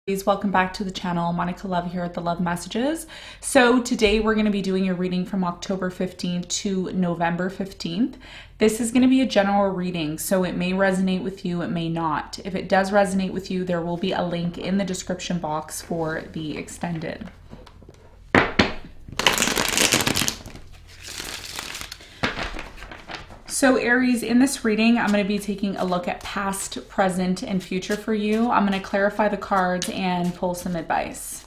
Welcome back to the channel. Monica Love here at the Love Messages. So today we're going to be doing a reading from October 15th to November 15th. This is going to be a general reading, so it may resonate with you, it may not. If it does resonate with you, there will be a link in the description box for the extended. So Aries, in this reading, I'm going to be taking a look at past, present, and future for you. I'm going to clarify the cards and pull some advice.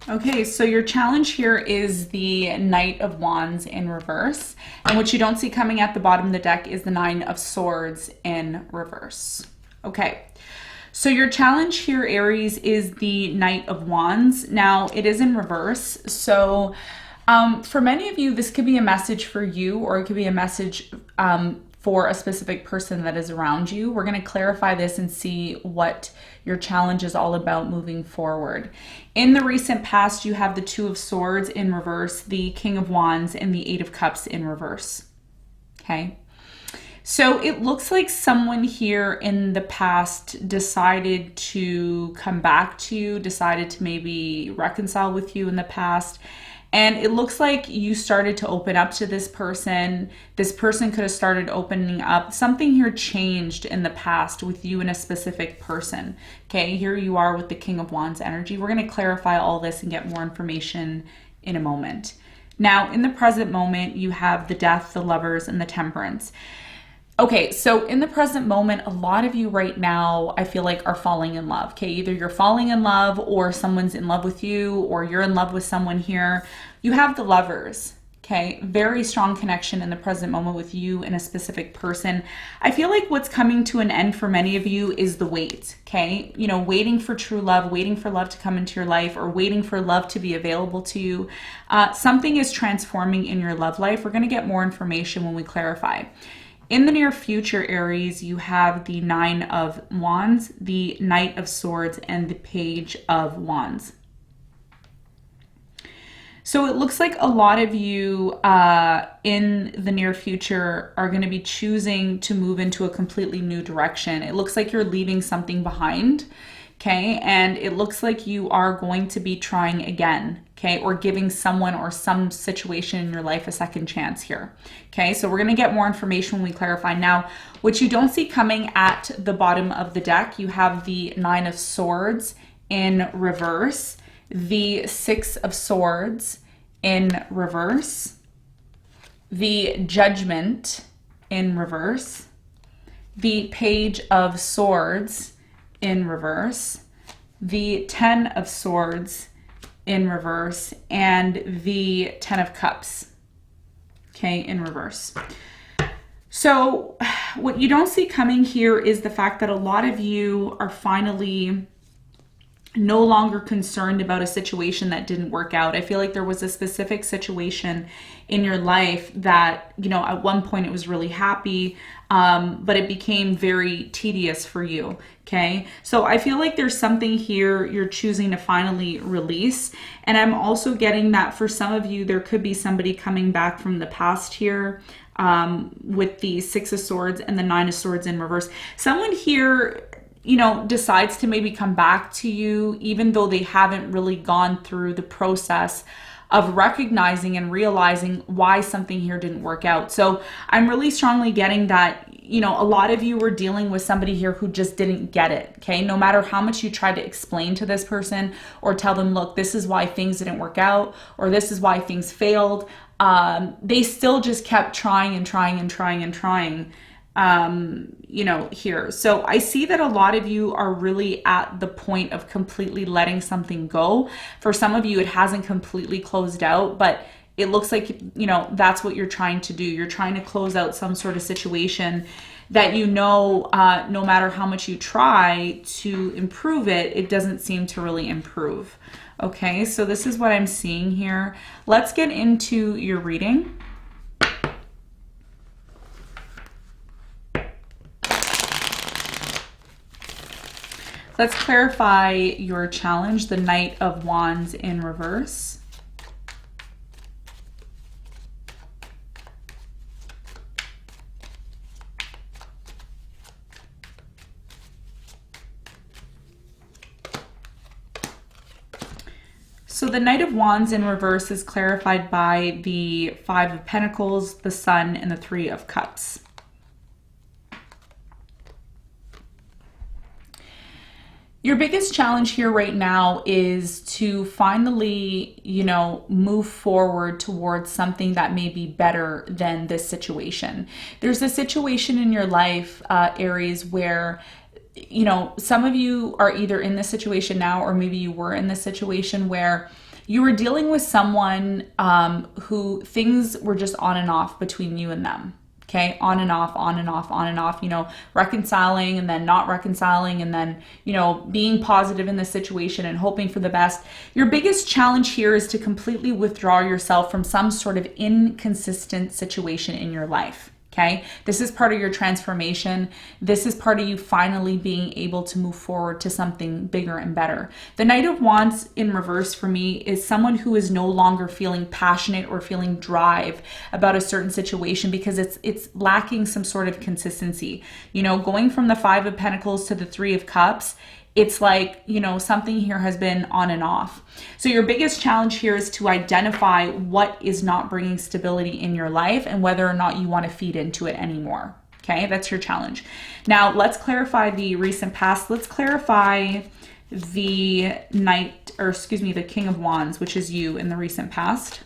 Okay, so your challenge here is the Knight of Wands in reverse. And what you don't see coming at the bottom of the deck is the Nine of Swords in reverse. Okay, so your challenge here, Aries, is the Knight of Wands. Now, it is in reverse. So for many of you, this could be a message for you, or it could be a message for a specific person that is around you. We're going to clarify this and see what your challenge is all about moving forward. In the recent past, you have the Two of Swords in reverse, the King of Wands, and the Eight of Cups in reverse. Okay. So it looks like someone here in the past decided to come back to you, decided to maybe reconcile with you in the past. And it looks like you started to open up to this person. This person could have started opening up. Something here changed in the past with you and a specific person. Okay, here you are with the King of Wands energy. We're going to clarify all this and get more information in a moment. Now, in the present moment, you have the Death, the Lovers, and the Temperance. Okay, so in the present moment, a lot of you right now, I feel like, are falling in love. Okay, either you're falling in love or someone's in love with you, or you're in love with someone here. You have the Lovers. Okay, very strong connection in the present moment with you and a specific person. I feel like what's coming to an end for many of you is the wait. Okay, you know, waiting for true love, waiting for love to come into your life, or waiting for love to be available to you. Something is transforming in your love life. We're going to get more information when we clarify. In the near future, Aries, you have the Nine of Wands, the Knight of Swords, and the Page of Wands. So it looks like a lot of you in the near future are going to be choosing to move into a completely new direction. It looks like you're leaving something behind, okay? And it looks like you are going to be trying again, okay? Or giving someone or some situation in your life a second chance here, okay? So we're going to get more information when we clarify. Now, what you don't see coming at the bottom of the deck, you have the Nine of Swords in reverse, the Six of Swords in reverse, the Judgment in reverse, the Page of Swords in reverse, the Ten of Swords in reverse, and the Ten of Cups, okay, in reverse. So what you don't see coming here is the fact that a lot of you are finally no longer concerned about a situation that didn't work out. I feel like there was a specific situation in your life that, you know, at one point it was really happy, but it became very tedious for you, okay? So I feel like there's something here you're choosing to finally release. And I'm also getting that for some of you, there could be somebody coming back from the past here with the Six of Swords and the Nine of Swords in reverse. Someone here, you know, decides to maybe come back to you, even though they haven't really gone through the process of recognizing and realizing why something here didn't work out. So I'm really strongly getting that, you know, a lot of you were dealing with somebody here who just didn't get it, okay? No matter how much you tried to explain to this person or tell them, look, this is why things didn't work out, or this is why things failed, they still just kept trying and trying and trying and trying. You know, here. So I see that a lot of you are really at the point of completely letting something go. For some of you, it hasn't completely closed out, but it looks like, you know, that's what you're trying to do. You're trying to close out some sort of situation that no matter how much you try to improve it, it doesn't seem to really improve. Okay, so this is what I'm seeing here. Let's get into your reading. Let's clarify your challenge, the Knight of Wands in reverse. So the Knight of Wands in reverse is clarified by the Five of Pentacles, the Sun, and the Three of Cups. Your biggest challenge here right now is to finally, move forward towards something that may be better than this situation. There's a situation in your life, Aries, where some of you are either in this situation now, or maybe you were in this situation where you were dealing with someone who things were just on and off between you and them. Okay, on and off, on and off, on and off, reconciling and then not reconciling, and then, being positive in the situation and hoping for the best. Your biggest challenge here is to completely withdraw yourself from some sort of inconsistent situation in your life. Okay, this is part of your transformation. This is part of you finally being able to move forward to something bigger and better. The Knight of Wands in reverse for me is someone who is no longer feeling passionate or feeling drive about a certain situation because it's lacking some sort of consistency. Going from the Five of Pentacles to the Three of Cups, it's like, something here has been on and off. So your biggest challenge here is to identify what is not bringing stability in your life and whether or not you want to feed into it anymore. Okay, that's your challenge. Now let's clarify the recent past. Let's clarify the the King of Wands, which is you in the recent past.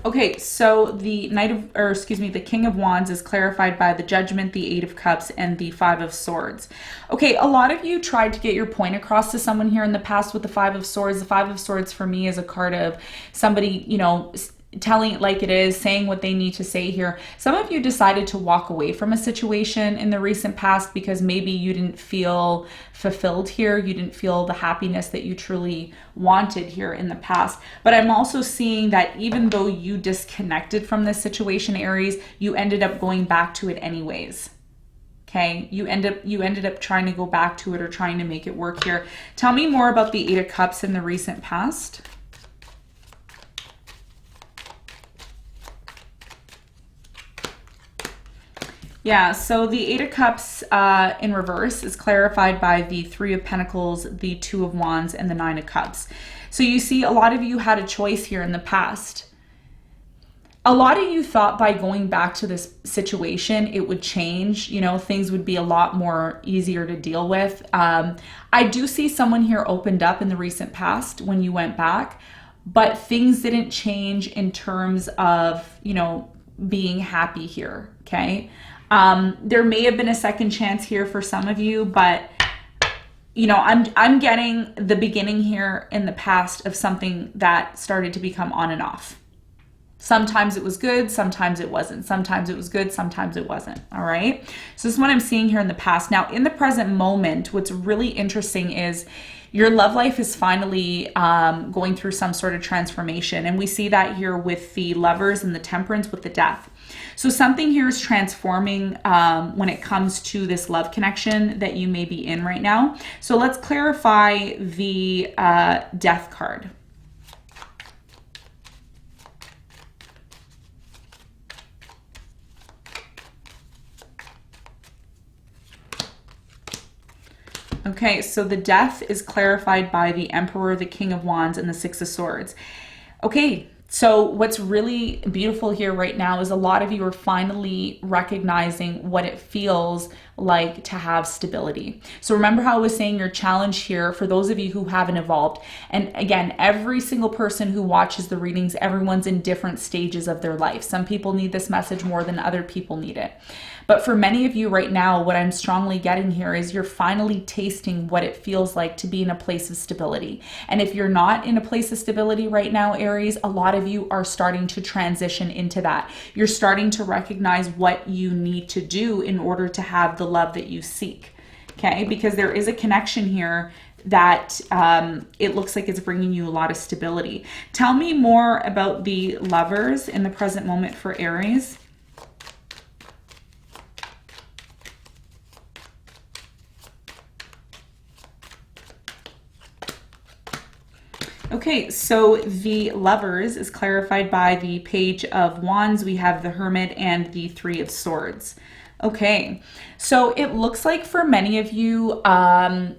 Okay, so the the King of Wands is clarified by the Judgment, the Eight of Cups, and the Five of Swords. Okay, a lot of you tried to get your point across to someone here in the past with the Five of Swords. The Five of Swords for me is a card of somebody, telling it like it is, saying what they need to say here. Some of you decided to walk away from a situation in the recent past because maybe you didn't feel fulfilled here. You didn't feel the happiness that you truly wanted here in the past. But I'm also seeing that even though you disconnected from this situation, Aries, you ended up going back to it anyways. Okay, you ended up trying to go back to it or trying to make it work here. Tell me more about the Eight of Cups in the recent past. Yeah, so the Eight of Cups in reverse is clarified by the Three of Pentacles, the Two of Wands, and the Nine of Cups. So you see, a lot of you had a choice here in the past. A lot of you thought by going back to this situation, it would change, things would be a lot more easier to deal with. I do see someone here opened up in the recent past when you went back, but things didn't change in terms of, being happy here, okay? There may have been a second chance here for some of you, but I'm getting the beginning here in the past of something that started to become on and off. Sometimes it was good, sometimes it wasn't. Sometimes it was good, sometimes it wasn't. All right. So this is what I'm seeing here in the past. Now, in the present moment, what's really interesting is your love life is finally going through some sort of transformation. And we see that here with the Lovers and the Temperance with the Death. So something here is transforming when it comes to this love connection that you may be in right now. So let's clarify the Death card. Okay, so the Death is clarified by the Emperor, the King of Wands, and the Six of Swords. Okay, so what's really beautiful here right now is a lot of you are finally recognizing what it feels like to have stability. So remember how I was saying your challenge here, for those of you who haven't evolved, and again, every single person who watches the readings, everyone's in different stages of their life. Some people need this message more than other people need it. But for many of you right now, what I'm strongly getting here is you're finally tasting what it feels like to be in a place of stability. And if you're not in a place of stability right now, Aries, a lot of you are starting to transition into that. You're starting to recognize what you need to do in order to have the love that you seek. Okay, because there is a connection here that it looks like it's bringing you a lot of stability. Tell me more about the Lovers in the present moment for Aries. Okay, so the Lovers is clarified by the Page of Wands. We have the Hermit and the Three of Swords. Okay, so it looks like for many of you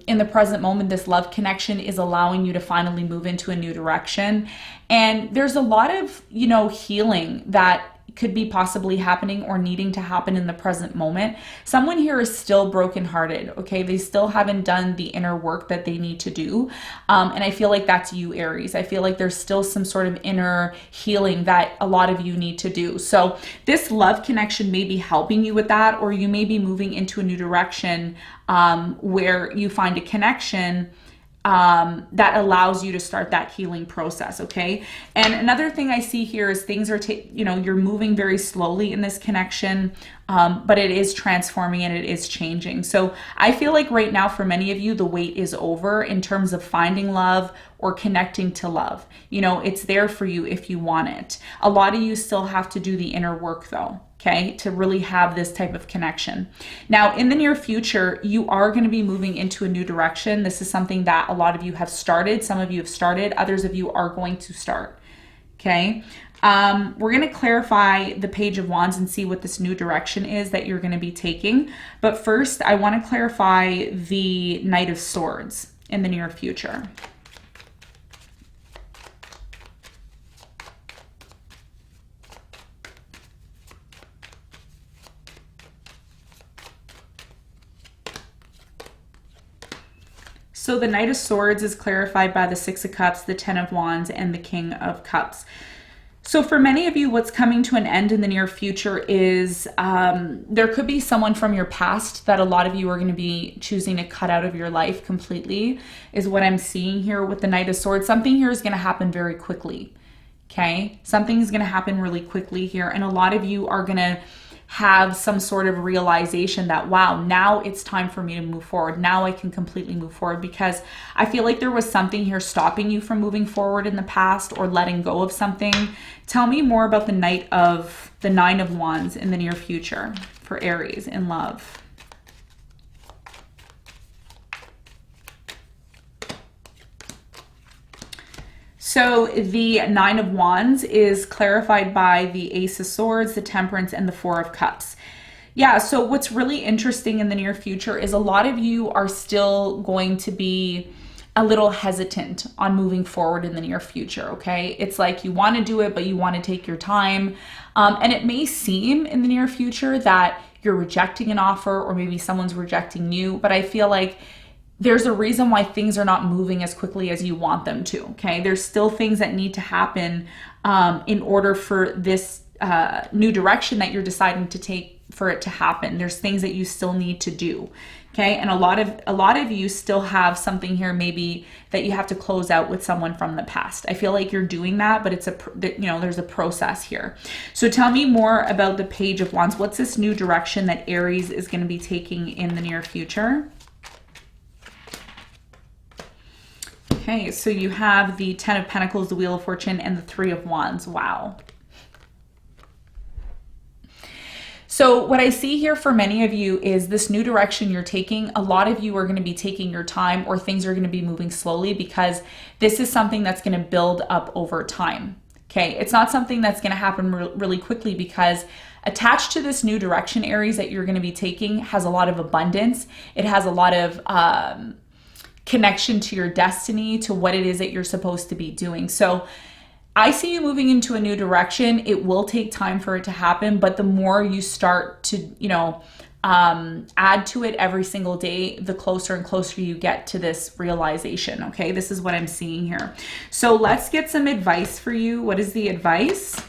in the present moment, this love connection is allowing you to finally move into a new direction. And there's a lot of, healing that could be possibly happening or needing to happen in the present moment. Someone here is still brokenhearted, okay? They still haven't done the inner work that they need to do. And I feel like that's you, Aries. I feel like there's still some sort of inner healing that a lot of you need to do. So this love connection may be helping you with that, or you may be moving into a new direction where you find a connection that allows you to start that healing process, okay? And another thing I see here is things are, you're moving very slowly in this connection, but it is transforming and it is changing. So I feel like right now for many of you, the wait is over in terms of finding love or connecting to love. It's there for you if you want it. A lot of you still have to do the inner work though, okay, to really have this type of connection. Now, in the near future, you are going to be moving into a new direction. This is something that a lot of you have started. Some of you have started. Others of you are going to start, okay? We're going to clarify the Page of Wands and see what this new direction is that you're going to be taking. But first, I want to clarify the Knight of Swords in the near future. So the Knight of Swords is clarified by the Six of Cups, the Ten of Wands, and the King of Cups. So for many of you, what's coming to an end in the near future is there could be someone from your past that a lot of you are going to be choosing to cut out of your life completely, is what I'm seeing here with the Knight of Swords. Something here is going to happen very quickly, okay? Something's going to happen really quickly here, and a lot of you are going to have some sort of realization that, wow, now it's time for me to move forward. Now I can completely move forward, because I feel like there was something here stopping you from moving forward in the past or letting go of something. Tell me more about the Nine of Wands in the near future for Aries in love. So the Nine of Wands is clarified by the Ace of Swords, the Temperance, and the Four of Cups. Yeah, so what's really interesting in the near future is a lot of you are still going to be a little hesitant on moving forward in the near future, okay? It's like you want to do it, but you want to take your time. And it may seem in the near future that you're rejecting an offer, or maybe someone's rejecting you, but I feel like there's a reason why things are not moving as quickly as you want them to, okay? There's still things that need to happen in order for this new direction that you're deciding to take for it to happen. There's things that you still need to do, okay? And a lot of you still have something here maybe that you have to close out with someone from the past. I feel like you're doing that, but there's a process here. So tell me more about the Page of Wands. What's this new direction that Aries is going to be taking in the near future? Okay, so you have the Ten of Pentacles, the Wheel of Fortune, and the Three of Wands. Wow. So what I see here for many of you is this new direction you're taking. A lot of you are going to be taking your time, or things are going to be moving slowly, because this is something that's going to build up over time. Okay, it's not something that's going to happen really quickly, because attached to this new direction, Aries, that you're going to be taking has a lot of abundance. It has a lot of connection to your destiny, to what it is that you're supposed to be doing. So I see you moving into a new direction. It will take time for it to happen, but the more you start to, add to it every single day, the closer and closer you get to this realization. Okay, this is what I'm seeing here. So let's get some advice for you. What is the advice?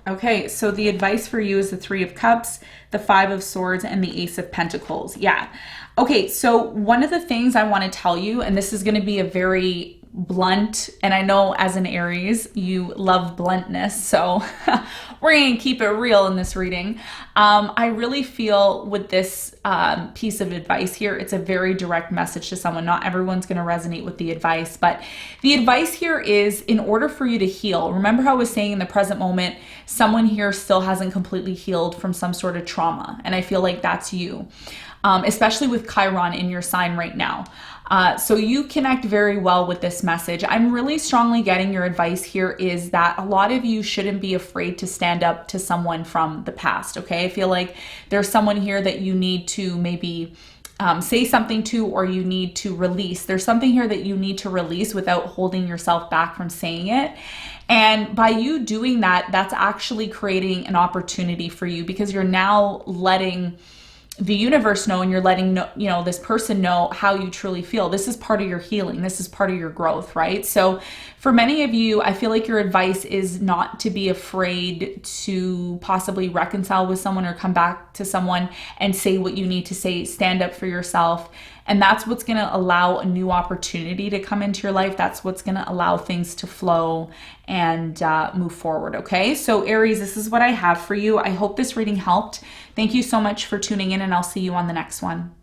Okay, so the advice for you is the Three of Cups, the Five of Swords, and the Ace of Pentacles. Yeah. Okay, so one of the things I want to tell you, and this is going to be a very blunt, and I know as an Aries, you love bluntness, so we're going to keep it real in this reading. I really feel with this piece of advice here, it's a very direct message to someone. Not everyone's going to resonate with the advice, but the advice here is in order for you to heal. Remember how I was saying in the present moment, someone here still hasn't completely healed from some sort of trauma, and I feel like that's you. Especially with Chiron in your sign right now. So you connect very well with this message. I'm really strongly getting your advice here is that a lot of you shouldn't be afraid to stand up to someone from the past, okay? I feel like there's someone here that you need to maybe say something to, or you need to release. There's something here that you need to release without holding yourself back from saying it. And by you doing that, that's actually creating an opportunity for you, because you're now letting the universe know, and you're letting this person know how you truly feel. This is part of your healing. This is part of your growth, right? So for many of you, I feel like your advice is not to be afraid to possibly reconcile with someone or come back to someone and say what you need to say, stand up for yourself. And that's what's going to allow a new opportunity to come into your life. That's what's going to allow things to flow and move forward. Okay, so Aries, this is what I have for you. I hope this reading helped. Thank you so much for tuning in, and I'll see you on the next one.